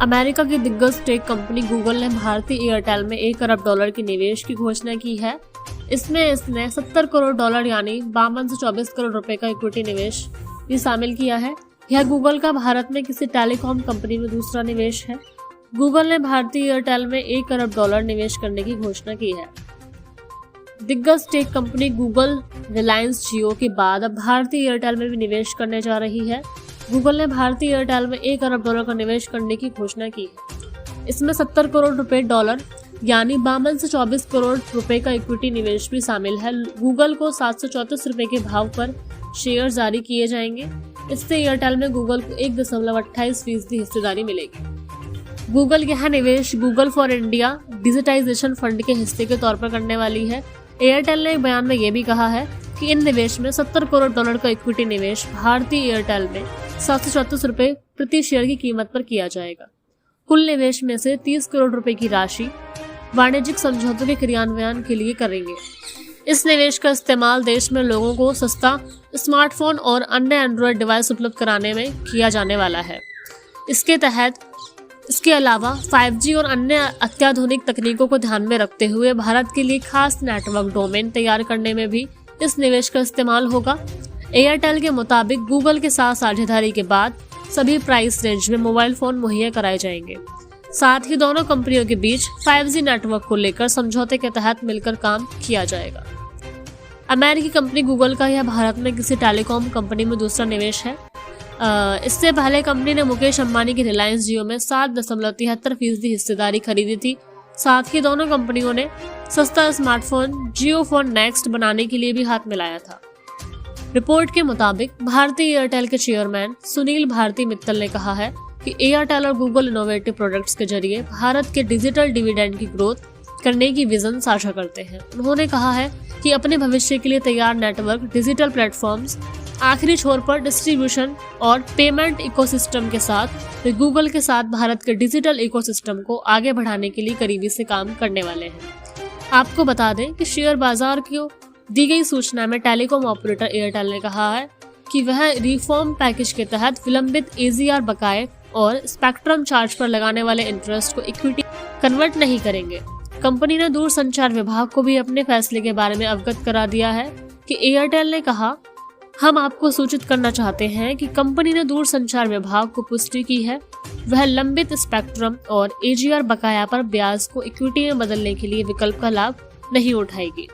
America की दिग्गज tech company Google ने भारतीय एयरटेल में $1 अरब की निवेश की घोषणा की है। इसमें इसने $70 करोड़ यानी 52 से 24 करोड़ रुपए का इक्विटी निवेश भी शामिल किया है। यह गूगल का भारत में किसी टेलीकॉम कंपनी में दूसरा निवेश है। गूगल ने भारतीय एयरटेल में $1 अरब निवेश करने की घोषणा की है। दिग्गज टेक कंपनी गूगल रिलायंस जियो के बाद अब भारतीय एयरटेल में भी निवेश करने जा रही है। गूगल ने भारतीय एयरटेल में $1 अरब का निवेश करने की घोषणा की है। इसमें $70 करोड़ यानी 52 से 24 करोड़ रुपए का इक्विटी निवेश भी शामिल है। गूगल को 734 रुपए के भाव पर शेयर जारी किए जाएंगे। इससे एयरटेल में गूगल को 1.28% हिस्सेदारी मिलेगी। गूगल यह निवेश Google for India digitisation fund के हिस्से के तौर पर करने वाली है। एयरटेल ने एक बयान में यह भी कहा है कि इन निवेश में $70 करोड़ का इक्विटी निवेश भारतीय एयरटेल में 734 रुपए प्रति शेयर की कीमत पर किया जाएगा। कुल निवेश में से 30 करोड़ रुपए की राशि वाणिज्यिक समझौतों के क्रियान्वयन के लिए करेंगे। इस निवेश का इस्तेमाल देश में लोगों को सस्ता स्मार्टफोन और अन्य एंड्रॉयड डिवाइस उपलब्ध कराने में किया जाने वाला है। इसके अलावा 5G और अन्य अत्याधुनिक तकनीकों को ध्यान में रखते हुए भारत के लिए खास नेटवर्क डोमेन तैयार करने में भी इस निवेश का इस्तेमाल होगा। एयरटेल के मुताबिक गूगल के साथ साझेदारी के बाद सभी प्राइस रेंज में मोबाइल फोन मुहैया कराए जाएंगे। साथ ही दोनों कंपनियों के बीच 5G नेटवर्क को लेकर समझौते के तहत मिलकर काम किया जाएगा। अमेरिकी कंपनी गूगल का यह भारत में किसी टेलीकॉम कंपनी में दूसरा निवेश है। इससे पहले कंपनी ने मुकेश अंबानी की रिलायंस जियो में 7.73% हिस्सेदारी खरीदी थी। साथ ही दोनों कंपनियों ने सस्ता स्मार्टफोन जियो फोन नेक्स्ट बनाने के लिए भी हाथ मिलाया था। रिपोर्ट के मुताबिक भारतीय एयरटेल के चेयरमैन सुनील भारती मित्तल ने कहा है कि एयरटेल और गूगल इनोवेटिव प्रोडक्ट्स के जरिए भारत के डिजिटल डिविडेंड की ग्रोथ करने की विजन साझा करते हैं। उन्होंने कहा है कि अपने भविष्य के लिए तैयार नेटवर्क, डिजिटल प्लेटफॉर्म्स, आखिरी छोर पर डिस्ट्रीब्यूशन और पेमेंट इकोसिस्टम के साथ वे गूगल के साथ भारत के डिजिटल इकोसिस्टम को आगे बढ़ाने के लिए करीबी से काम करने वाले हैं। आपको बता दें कि शेयर बाजार को दी गई सूचना में टेलीकॉम ऑपरेटर एयरटेल ने कहा है कि वह रिफॉर्म पैकेज के तहत विलंबित AGR बकाये और स्पेक्ट्रम चार्ज पर लगाने वाले इंटरेस्ट को इक्विटी कन्वर्ट नहीं करेंगे। कंपनी ने दूरसंचार विभाग को भी अपने फैसले के बारे में अवगत करा दिया है कि एयरटेल ने कहा, हम आपको सूचित करना चाहते हैं कि कंपनी ने दूरसंचार विभाग को पुष्टि की है वह लंबित स्पेक्ट्रम और AGR बकाया पर ब्याज को इक्विटी में बदलने के लिए विकल्प का लाभ नहीं उठाएगी।